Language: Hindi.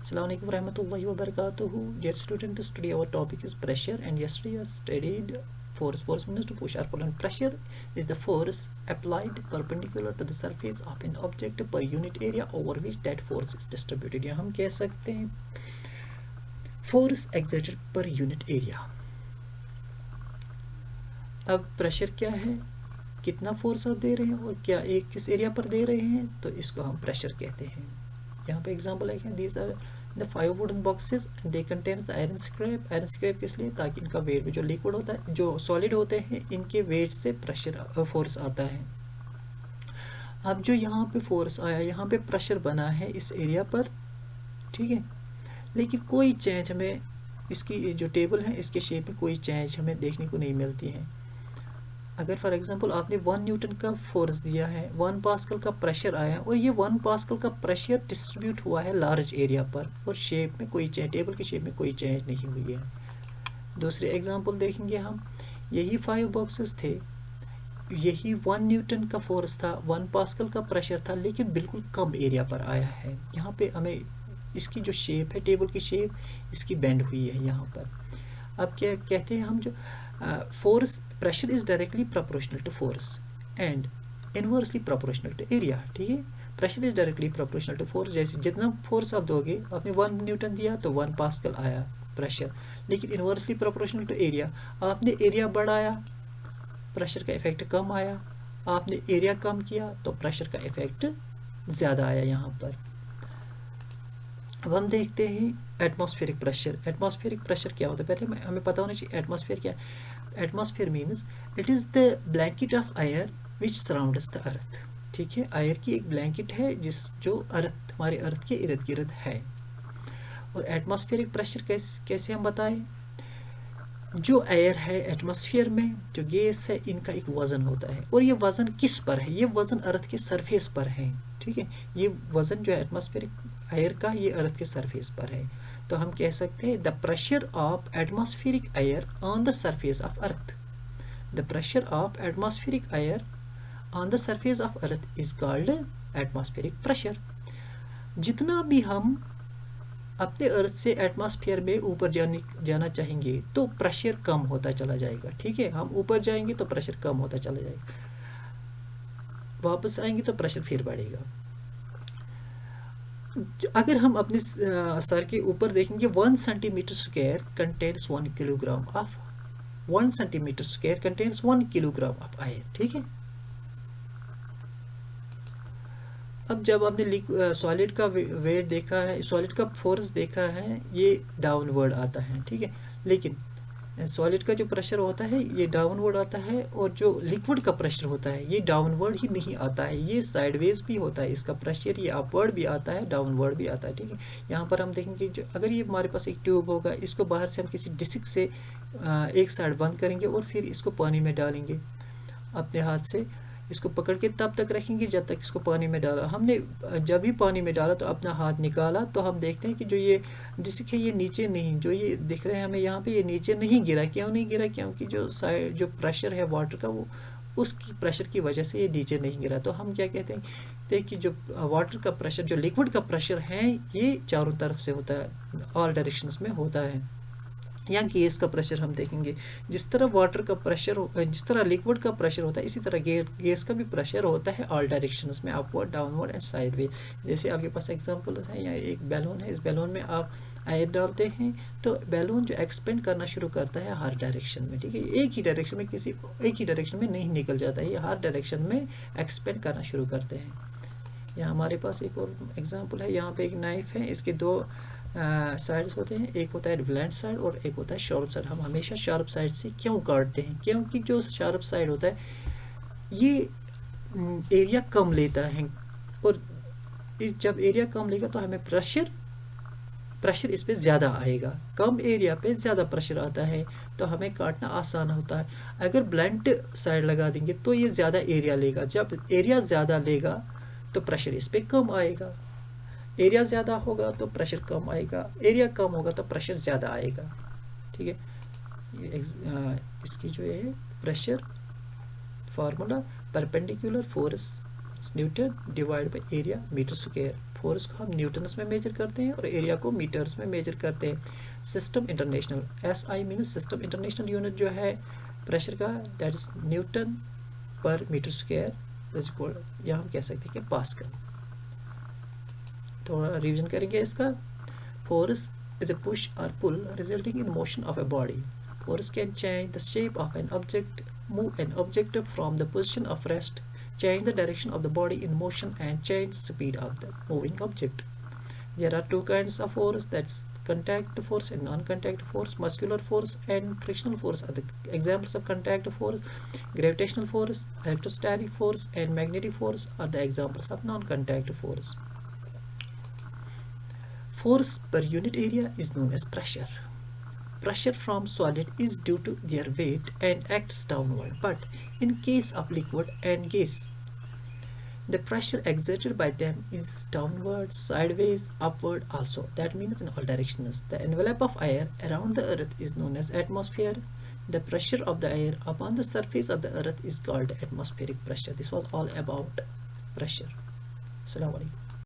Assalamualaikum warahmatullahi wabarakatuh. Dear students, today our topic is pressure, and yesterday I studied force. Force means to push or pull, and pressure is the force applied perpendicular to the surface of an object per unit area over which that force is distributed. या हम कह सकते हैं force exerted per unit area. अब प्रेशर क्या है, कितना फोर्स आप दे रहे हैं और क्या एक किस एरिया पर दे रहे हैं, तो इसको हम प्रेशर कहते हैं. यहाँ पे एग्जांपल है, these are the 5 wooden boxes and they contain the iron scrap. Iron scrap किस लिए, ताकि इनका वेट में जो लिक्विड होता है, जो सॉलिड होते हैं, इनके वेट से प्रेशर फोर्स आता है. अब जो यहाँ पे फोर्स आया, यहाँ पे प्रेशर बना है इस एरिया पर, ठीक है, लेकिन कोई चेंज हमें इसकी जो टेबल है इसके शेप में कोई चेंज हमें देखने को नहीं मिलती है. अगर फॉर एग्जांपल आपने 1 न्यूटन का फोर्स दिया है, 1 पास्कल का प्रेशर आया है, और ये 1 पास्कल का प्रेशर डिस्ट्रीब्यूट हुआ है लार्ज एरिया पर, और शेप में कोई चेंज, टेबल की शेप में कोई चेंज नहीं हुई है. दूसरे एग्जांपल देखेंगे हम, यही 5 बॉक्सेस थे, यही 1 न्यूटन का फोर्स था, 1 पास्कल का प्रेशर था, लेकिन बिल्कुल कम एरिया पर आया है. यहाँ पे हमें इसकी जो शेप है, टेबल की शेप, इसकी बेंड हुई है यहाँ पर. अब क्या कहते हैं हम, जो force pressure is directly proportional to force and inversely proportional to area. ठीक है, pressure is directly proportional to force. जैसे जितना फोर्स आप दोगे, आपने 1 न्यूटन दिया तो 1 पास्कल आया प्रेशर, लेकिन इनवर्सली प्रोपोर्शनल टू एरिया. आपने एरिया बढ़ाया, प्रेशर का इफेक्ट कम आया, आपने एरिया कम किया तो प्रेशर का इफेक्ट ज़्यादा आया यहाँ पर. अब हम देखते हैं एटमॉस्फेरिक प्रेशर. एटमॉस्फेरिक प्रेशर क्या होता है, पहले हमें पता होना चाहिए एटमॉस्फेयर क्या है. Atmosphere means it is the blanket of air which surrounds the earth. ठीक है, एयर की एक ब्लैंकेट है जो अर्थ, हमारे अर्थ के इर्द गिर्द है. और एटमॉस्फेरिक प्रेशर कैसे हम बताएं, जो एयर है एटमॉस्फेयर में, जो गैस है, इनका एक वज़न होता है, और ये वज़न किस पर है, ये वज़न अर्थ के सरफेस पर है. ठीक है, ये वज़न जो है एटमॉस्फेरिक एयर का, ये अर्थ के सरफेस पर है. तो हम कह सकते हैं the pressure of atmospheric air on the surface of earth. The pressure of atmospheric air on the surface of earth is called atmospheric pressure. जितना भी हम अपने अर्थ से एटमॉस्फेयर में ऊपर जाना चाहेंगे तो प्रेशर कम होता चला जाएगा. ठीक है, हम ऊपर जाएंगे तो प्रेशर कम होता चला जाएगा, वापस आएंगे तो प्रेशर फिर बढ़ेगा. अगर हम अपने सर के ऊपर देखेंगे, 1 centimetre square contains 1 kilogram of 1 centimetre square contains 1 kilogram of air. ठीक है, अब जब आपने सॉलिड का वेट देखा है, सॉलिड का फोर्स देखा है, ये डाउनवर्ड आता है. ठीक है, लेकिन सॉलिड का जो प्रेशर होता है ये डाउनवर्ड आता है, और जो लिक्विड का प्रेशर होता है ये डाउनवर्ड ही नहीं आता है, ये साइडवेज भी होता है. इसका प्रेशर ये अपवर्ड भी आता है, डाउनवर्ड भी आता है. ठीक है, यहाँ पर हम देखेंगे, जो अगर ये हमारे पास एक ट्यूब होगा, इसको बाहर से हम किसी डिस्क से एक साइड बंद करेंगे और फिर इसको पानी में डालेंगे अपने हाथ से, इसको पकड़ के तब तक रखेंगे जब तक इसको पानी में डाला. हमने जब भी पानी में डाला तो अपना हाथ निकाला, तो हम देखते हैं कि जो ये डिस्क है ये नीचे नहीं, जो ये दिख रहे हैं हमें यहाँ पे, ये नीचे नहीं गिरा. क्यों नहीं गिरा, क्योंकि जो प्रेशर है वाटर का, वो उसकी प्रेशर की वजह से ये नीचे नहीं गिरा. तो हम क्या कहते हैं कि जो वाटर का प्रेशर, जो लिक्विड का प्रेशर है, ये चारों तरफ से होता है, ऑल डायरेक्शंस में होता है. या गैस का प्रेशर हम देखेंगे, जिस तरह वाटर का प्रेशर, जिस तरह लिक्विड का प्रेशर होता है, इसी तरह गैस का भी प्रेशर होता है ऑल डायरेक्शंस में, अपवर्ड, डाउनवर्ड एंड साइडवेज. जैसे आपके पास एग्जांपल है, या एक बैलून है, इस बैलून में आप एयर डालते हैं तो बैलून जो एक्सपेंड करना शुरू करता है हर डायरेक्शन में. ठीक है, एक ही डायरेक्शन में नहीं निकल जाता है, ये हर डायरेक्शन में एक्सपेंड करना शुरू करते हैं. यहाँ हमारे पास एक और एग्जाम्पल है, यहाँ पे एक नाइफ है, इसके 2 साइड्स होते हैं, एक होता है ब्लंट साइड और एक होता है शार्प साइड. हम हमेशा शार्प साइड से क्यों काटते हैं, क्योंकि जो शार्प साइड होता है ये एरिया कम लेता है, और जब एरिया कम लेगा तो हमें प्रेशर इस पे ज़्यादा आएगा. कम एरिया पे ज़्यादा प्रेशर आता है तो हमें काटना आसान होता है. अगर ब्लंट साइड लगा देंगे तो ये ज़्यादा एरिया लेगा, जब एरिया ज़्यादा लेगा तो प्रेशर इस पे कम आएगा. एरिया ज़्यादा होगा तो प्रेशर कम आएगा, एरिया कम होगा तो प्रेशर ज़्यादा आएगा. ठीक है, इसकी जो है pressure formula, perpendicular force newton divide by area metre square force को हम न्यूटन्स में मेजर करते हैं और एरिया को मीटर्स में मेजर करते हैं. System international, SI means system international unit जो है प्रेशर का, दैट इज न्यूटन पर मीटर स्क्वायर इज इक्वल, या हम कह सकते हैं कि पास्कल. थोड़ा रिवीजन करेंगे इसका. Force is a push or pull resulting in motion of a body. Force can change the shape of an object, move an object from the position of rest, change the direction of the body in motion, and change the speed of the moving object. There are two kinds of force, that's contact force and non-contact force. Muscular force and frictional force are the examples of contact force. Gravitational force, electrostatic force, and magnetic force are the examples of non-contact force. Force per unit area is known as pressure. Pressure from solid is due to their weight and acts downward, but in case of liquid and gas, the pressure exerted by them is downward, sideways, upward also. That means in all directions. The envelope of air around the earth is known as atmosphere. The pressure of the air upon the surface of the earth is called atmospheric pressure. This was all about pressure. Assalamu alaikum.